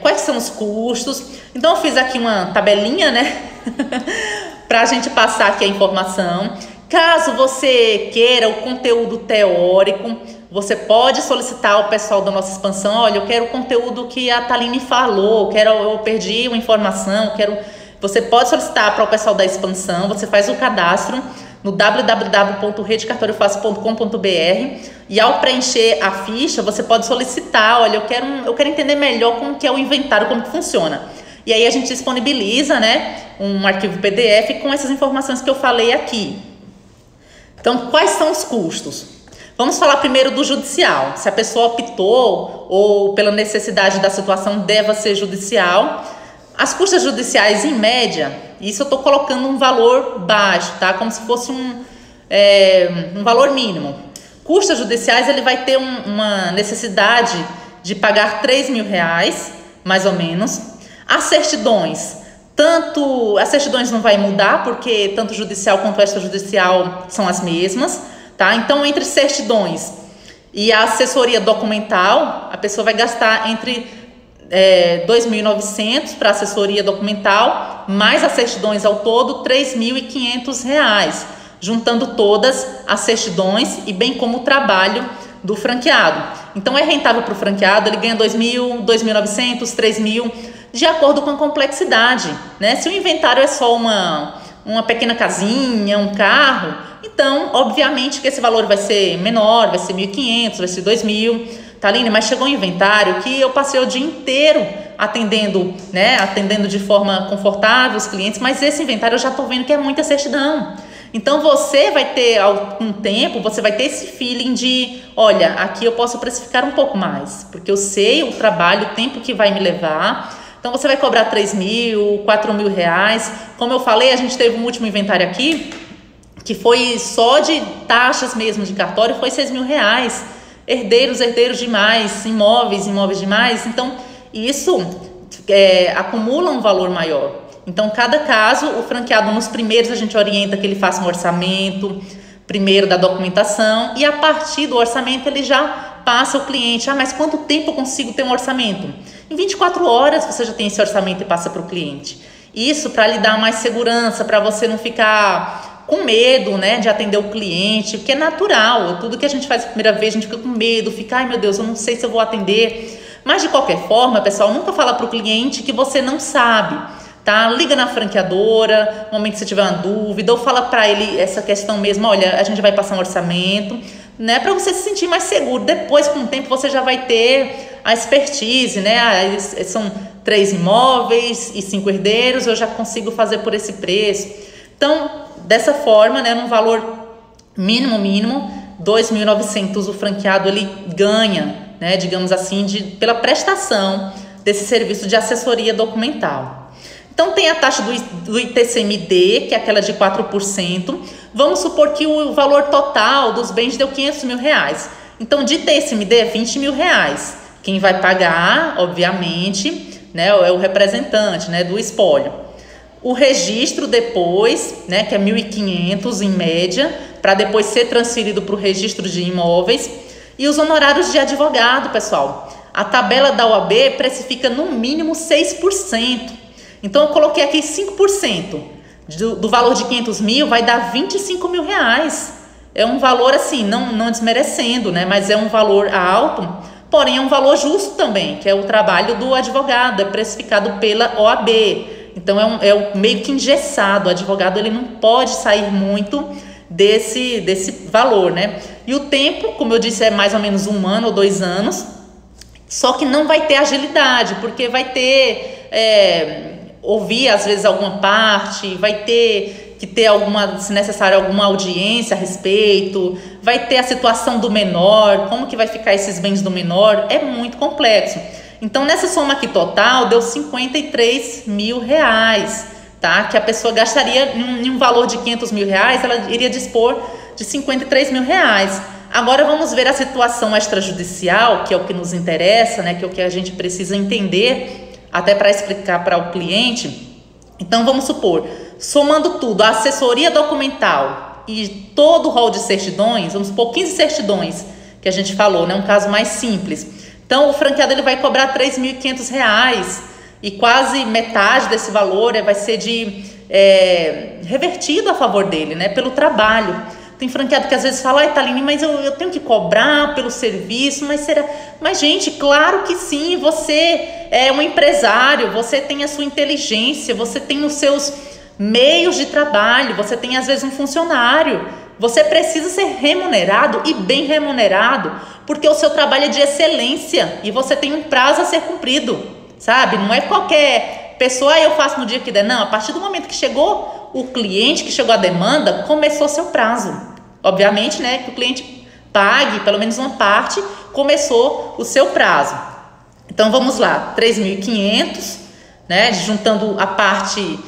quais são os custos. Então, eu fiz aqui uma tabelinha, né, para a gente passar aqui a informação. Caso você queira o conteúdo teórico, você pode solicitar ao pessoal da nossa expansão, olha, eu quero o conteúdo que a Thaline falou, eu perdi uma informação, Você pode solicitar para o pessoal da expansão, você faz o cadastro no www.redecartoriofácil.com.br e ao preencher a ficha, você pode solicitar, olha, eu quero entender melhor como que é o inventário, como que funciona. E aí a gente disponibiliza, né, um arquivo PDF com essas informações que eu falei aqui. Então, quais são os custos? Vamos falar primeiro do judicial. Se a pessoa optou ou pela necessidade da situação deva ser judicial, as custas judiciais em média, isso eu estou colocando um valor baixo, tá? Como se fosse um valor mínimo. Custas judiciais, ele vai ter uma necessidade de pagar R$3.000, mais ou menos. As certidões não vai mudar, porque tanto judicial quanto extrajudicial são as mesmas, tá? Então, entre certidões e a assessoria documental, a pessoa vai gastar entre R$2.900 para assessoria documental, mais as certidões ao todo, R$3.500. juntando todas as certidões e bem como o trabalho do franqueado. Então é rentável para o franqueado, ele ganha 2.000, 2.900, 3.000, de acordo com a complexidade, né? Se o inventário é só uma pequena casinha, um carro, então obviamente que esse valor vai ser menor, vai ser 1.500, vai ser 2.000, Taline, mas chegou um inventário que eu passei o dia inteiro atendendo, né? Atendendo de forma confortável os clientes, mas esse inventário eu já estou vendo que é muita certidão. Então você vai ter algum tempo, você vai ter esse feeling de, olha, aqui eu posso precificar um pouco mais, porque eu sei o trabalho, o tempo que vai me levar. Então você vai cobrar 3.000, 4.000 reais. Como eu falei, a gente teve um último inventário aqui, que foi só de taxas mesmo de cartório, foi 6.000 reais. Herdeiros demais, imóveis demais. Então isso acumula um valor maior. Então, cada caso, o franqueado, nos primeiros, a gente orienta que ele faça um orçamento, primeiro da documentação, e a partir do orçamento ele já passa o cliente. Mas quanto tempo eu consigo ter um orçamento? Em 24 horas você já tem esse orçamento e passa para o cliente. Isso para lhe dar mais segurança, para você não ficar com medo, né, de atender o cliente, porque é natural. Tudo que a gente faz a primeira vez, a gente fica com medo, fica, ai meu Deus, eu não sei se eu vou atender. Mas de qualquer forma, pessoal, nunca fala para o cliente que você não sabe. Tá? Liga na franqueadora, no momento que você tiver uma dúvida, ou fala para ele essa questão mesmo, olha, a gente vai passar um orçamento, né, para você se sentir mais seguro. Depois, com o tempo, você já vai ter a expertise, né? São 3 imóveis e 5 herdeiros, eu já consigo fazer por esse preço. Então, dessa forma, né, num valor mínimo, 2.900 o franqueado ele ganha, né, digamos assim, pela prestação desse serviço de assessoria documental. Então tem a taxa do ITCMD, que é aquela de 4%. Vamos supor que o valor total dos bens deu 500.000 reais. Então de ITCMD é 20.000 reais. Quem vai pagar, obviamente, né, é o representante, né, do espólio. O registro depois, né, que é 1.500 em média, para depois ser transferido para o registro de imóveis. E os honorários de advogado, pessoal. A tabela da OAB precifica no mínimo 6%. Então, eu coloquei aqui 5% do valor de 500.000, vai dar 25.000 reais. É um valor assim, não desmerecendo, né? Mas é um valor alto, porém é um valor justo também, que é o trabalho do advogado, é precificado pela OAB. Então, é meio que engessado. O advogado ele não pode sair muito desse valor, né? E o tempo, como eu disse, é mais ou menos 1 ano ou 2 anos, só que não vai ter agilidade, porque vai ter... ouvir às vezes alguma parte, vai ter que ter se necessário, alguma audiência a respeito, vai ter a situação do menor, como que vai ficar esses bens do menor, é muito complexo. Então nessa soma aqui total deu 53.000 reais, tá? Que a pessoa gastaria em um valor de 500.000 reais, ela iria dispor de 53.000 reais. Agora vamos ver a situação extrajudicial, que é o que nos interessa, né? Que é o que a gente precisa entender, até para explicar para o cliente. Então vamos supor, somando tudo, a assessoria documental e todo o rol de certidões, vamos supor 15 certidões que a gente falou, né, um caso mais simples. Então o franqueado ele vai cobrar R$3.500 e quase metade desse valor vai ser revertido a favor dele, né, pelo trabalho. Tem franqueado que às vezes fala, ai Taline, mas eu tenho que cobrar pelo serviço, mas será? Mas gente, claro que sim, você é um empresário, você tem a sua inteligência, você tem os seus meios de trabalho, você tem às vezes um funcionário, você precisa ser remunerado e bem remunerado, porque o seu trabalho é de excelência e você tem um prazo a ser cumprido, sabe? Não é qualquer pessoa, eu faço no dia que der, não, a partir do momento que chegou o cliente, que chegou a demanda, começou seu prazo. Obviamente, né, que o cliente pague pelo menos uma parte, começou o seu prazo. Então vamos lá, 3.500, né, juntando a parte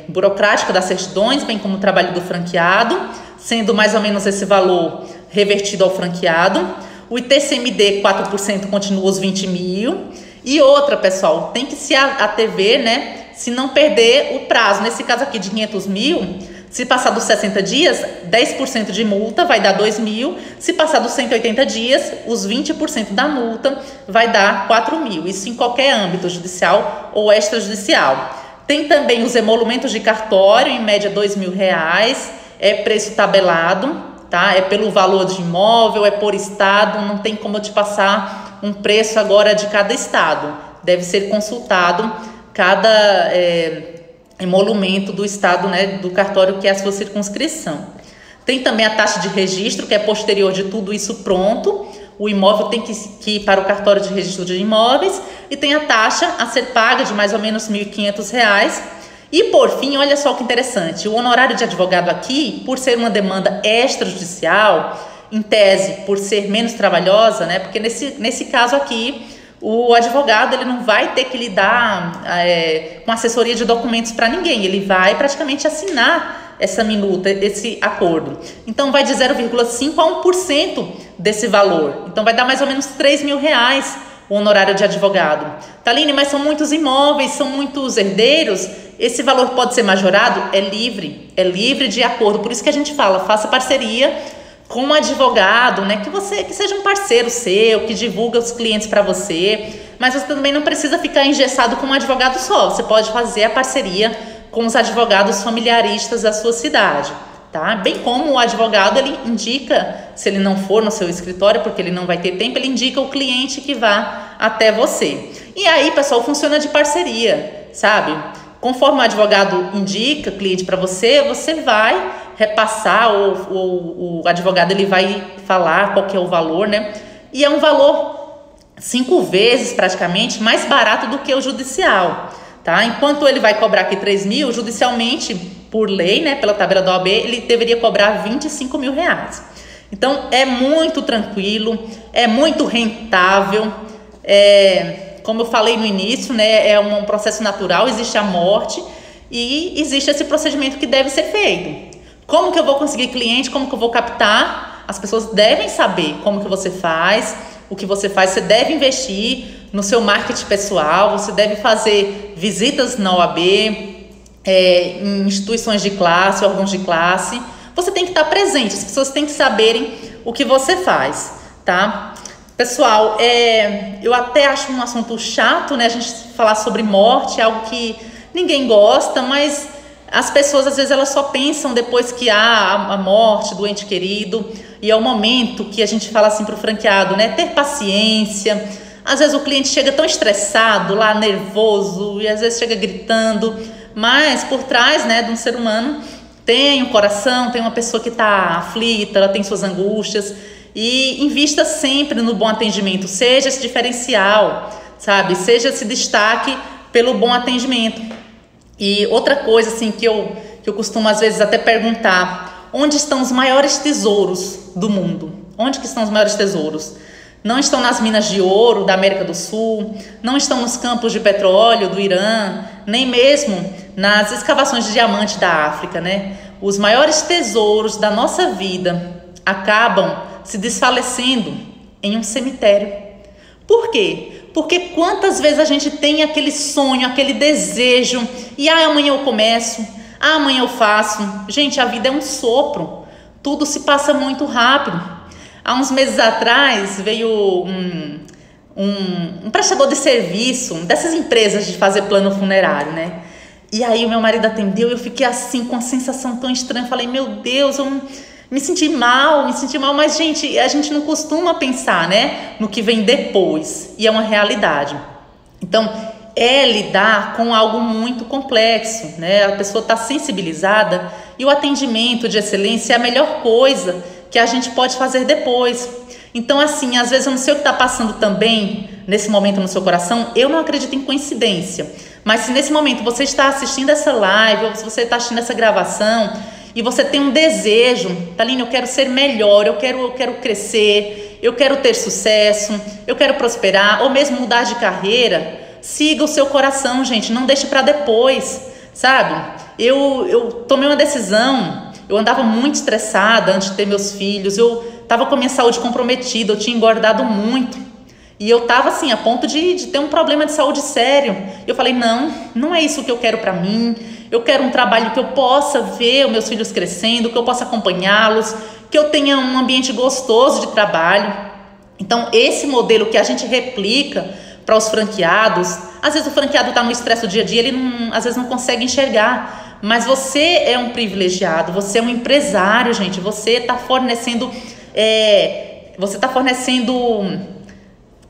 burocrática das certidões, bem como o trabalho do franqueado, sendo mais ou menos esse valor revertido ao franqueado. O ITCMD 4% continua os 20.000. E outra, pessoal, tem que se atever, né, se não perder o prazo. Nesse caso aqui de 500.000, se passar dos 60 dias, 10% de multa vai dar 2.000. Se passar dos 180 dias, os 20% da multa vai dar 4.000. Isso em qualquer âmbito, judicial ou extrajudicial. Tem também os emolumentos de cartório, em média R$2.000. é preço tabelado, tá? É pelo valor de imóvel, é por estado, não tem como eu te passar um preço agora de cada estado. Deve ser consultado cada emolumento do estado, né, do cartório que é a sua circunscrição. Tem também a taxa de registro, que é posterior de tudo isso pronto. O imóvel tem que ir para o cartório de registro de imóveis e tem a taxa a ser paga de mais ou menos R$ 1.500. E por fim, olha só que interessante, o honorário de advogado aqui, por ser uma demanda extrajudicial, em tese, por ser menos trabalhosa, né? Porque nesse caso aqui, o advogado ele não vai ter que lidar com assessoria de documentos para ninguém, ele vai praticamente assinar essa minuta, esse acordo. Então vai de 0,5% a 1% desse valor. Então vai dar mais ou menos R$3.000 o honorário de advogado. Taline, mas são muitos imóveis, são muitos herdeiros, esse valor pode ser majorado? É livre de acordo. Por isso que a gente fala, faça parceria com um advogado, né, que seja um parceiro seu, que divulga os clientes para você, mas você também não precisa ficar engessado com um advogado só. Você pode fazer a parceria com os advogados familiaristas da sua cidade, tá? Bem como o advogado, ele indica, se ele não for no seu escritório, porque ele não vai ter tempo, ele indica o cliente que vá até você. E aí, pessoal, funciona de parceria, sabe? Conforme o advogado indica cliente para você, você vai repassar, ou o advogado ele vai falar qual que é o valor, né? E é um valor 5 vezes praticamente mais barato do que o judicial. Tá? Enquanto ele vai cobrar aqui 3 mil, judicialmente, por lei, né, pela tabela da OAB, ele deveria cobrar 25 mil reais. Então, é muito tranquilo, é muito rentável, como eu falei no início, né, é um processo natural, existe a morte e existe esse procedimento que deve ser feito. Como que eu vou conseguir cliente, como que eu vou captar? As pessoas devem saber como que você faz, o que você faz, você deve investir no seu marketing pessoal, você deve fazer visitas na OAB, em instituições de classe, órgãos de classe. Você tem que estar presente, as pessoas têm que saberem o que você faz, tá? Pessoal, eu até acho um assunto chato, né? A gente falar sobre morte, é algo que ninguém gosta, mas as pessoas às vezes elas só pensam depois que há a morte do ente querido, e é o momento que a gente fala assim para o franqueado, né? Ter paciência. Às vezes o cliente chega tão estressado, lá nervoso, e às vezes chega gritando, mas por trás, né, de um ser humano tem um coração, tem uma pessoa que está aflita, ela tem suas angústias, e invista sempre no bom atendimento, seja esse diferencial, sabe? Seja esse destaque pelo bom atendimento. E outra coisa assim que eu costumo às vezes até perguntar, onde estão os maiores tesouros do mundo? Onde que estão os maiores tesouros? Não estão nas minas de ouro da América do Sul, não estão nos campos de petróleo do Irã, nem mesmo nas escavações de diamante da África, né? Os maiores tesouros da nossa vida acabam se desfalecendo em um cemitério. Por quê? Porque quantas vezes a gente tem aquele sonho, aquele desejo, e amanhã eu começo, amanhã eu faço. Gente, a vida é um sopro, tudo se passa muito rápido. Há uns meses atrás veio um prestador de serviço dessas empresas de fazer plano funerário, né? E aí o meu marido atendeu e eu fiquei assim com uma sensação tão estranha. Falei, meu Deus, eu me senti mal, mas gente, a gente não costuma pensar, né, no que vem depois, e é uma realidade. Então, lidar com algo muito complexo, né? A pessoa está sensibilizada e o atendimento de excelência é a melhor coisa que a gente pode fazer depois. Então, assim, às vezes eu não sei o que está passando também nesse momento no seu coração, eu não acredito em coincidência, mas se nesse momento você está assistindo essa live, ou se você está assistindo essa gravação, e você tem um desejo, Taline, eu quero ser melhor, eu quero crescer, eu quero ter sucesso, eu quero prosperar, ou mesmo mudar de carreira, siga o seu coração, gente, não deixe para depois, sabe? Eu tomei uma decisão, eu andava muito estressada antes de ter meus filhos, eu estava com a minha saúde comprometida, eu tinha engordado muito, e eu estava assim, a ponto de ter um problema de saúde sério. Eu falei, não é isso que eu quero para mim. Eu quero um trabalho que eu possa ver os meus filhos crescendo, que eu possa acompanhá-los, que eu tenha um ambiente gostoso de trabalho. Então, esse modelo que a gente replica para os franqueados. Às vezes o franqueado está no estresse do dia a dia, ele às vezes não consegue enxergar. Mas você é um privilegiado, você é um empresário, gente. Você está fornecendo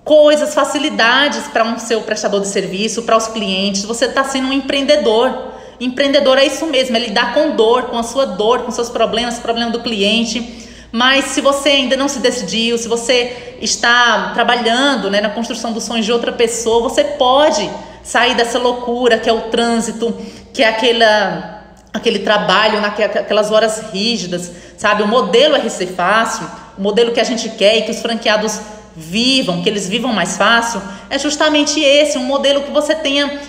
coisas, facilidades para um seu prestador de serviço, para os clientes. Você está sendo um empreendedor. Empreendedor é isso mesmo, é lidar com dor, com a sua dor, com seus problemas, problema do cliente. Mas se você ainda não se decidiu, se você está trabalhando, né, na construção dos sonhos de outra pessoa, você pode sair dessa loucura que é o trânsito, que é aquele trabalho naquelas horas rígidas, sabe? O modelo RC Fácil, o modelo que a gente quer e que os franqueados vivam, que eles vivam mais fácil, é justamente esse, um modelo que você tenha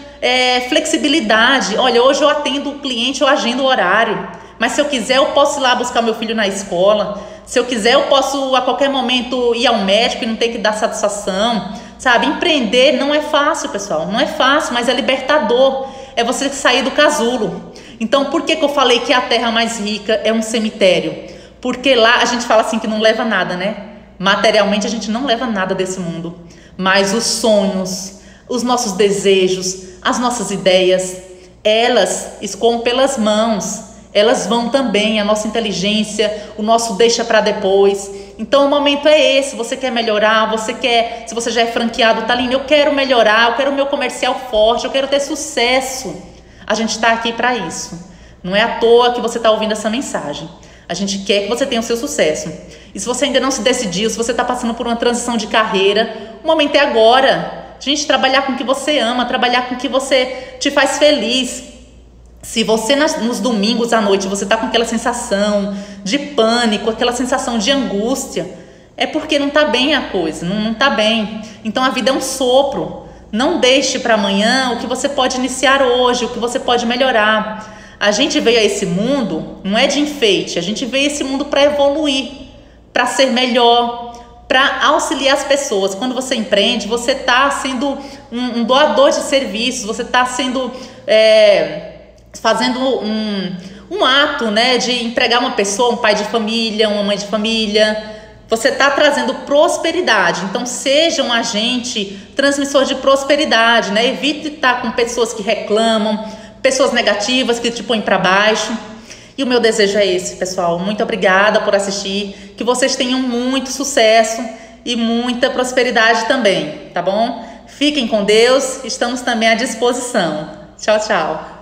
flexibilidade. Olha, hoje eu atendo o cliente, eu agendo o horário, mas se eu quiser eu posso ir lá buscar meu filho na escola, se eu quiser eu posso a qualquer momento ir ao médico e não ter que dar satisfação, sabe? Empreender não é fácil, pessoal, não é fácil, mas é libertador, é você sair do casulo. Então por que eu falei que a terra mais rica é um cemitério? Porque lá a gente fala assim que não leva nada, né? Materialmente a gente não leva nada desse mundo, mas os sonhos, os nossos desejos, as nossas ideias, elas escoam pelas mãos, elas vão também, a nossa inteligência, o nosso deixa para depois. Então o momento é esse, você quer melhorar, se você já é franqueado, Thaline, eu quero melhorar, eu quero o meu comercial forte, eu quero ter sucesso. A gente está aqui para isso, não é à toa que você está ouvindo essa mensagem. A gente quer que você tenha o seu sucesso. E se você ainda não se decidiu, se você está passando por uma transição de carreira, o momento é agora. Gente, trabalhar com o que você ama, trabalhar com o que você te faz feliz. Se você nos domingos à noite você está com aquela sensação de pânico, aquela sensação de angústia, é porque não está bem a coisa, não está bem. Então a vida é um sopro. Não deixe para amanhã o que você pode iniciar hoje, o que você pode melhorar. A gente veio a esse mundo, não é de enfeite, a gente veio a esse mundo para evoluir, para ser melhor, para auxiliar as pessoas. Quando você empreende, você está sendo um doador de serviços, você está sendo fazendo um ato, né, de empregar uma pessoa, um pai de família, uma mãe de família. Você está trazendo prosperidade. Então seja um agente transmissor de prosperidade, né? Evite estar com pessoas que reclamam, pessoas negativas que te põem para baixo. E o meu desejo é esse, pessoal. Muito obrigada por assistir. Que vocês tenham muito sucesso e muita prosperidade também, tá bom? Fiquem com Deus. Estamos também à disposição. Tchau, tchau.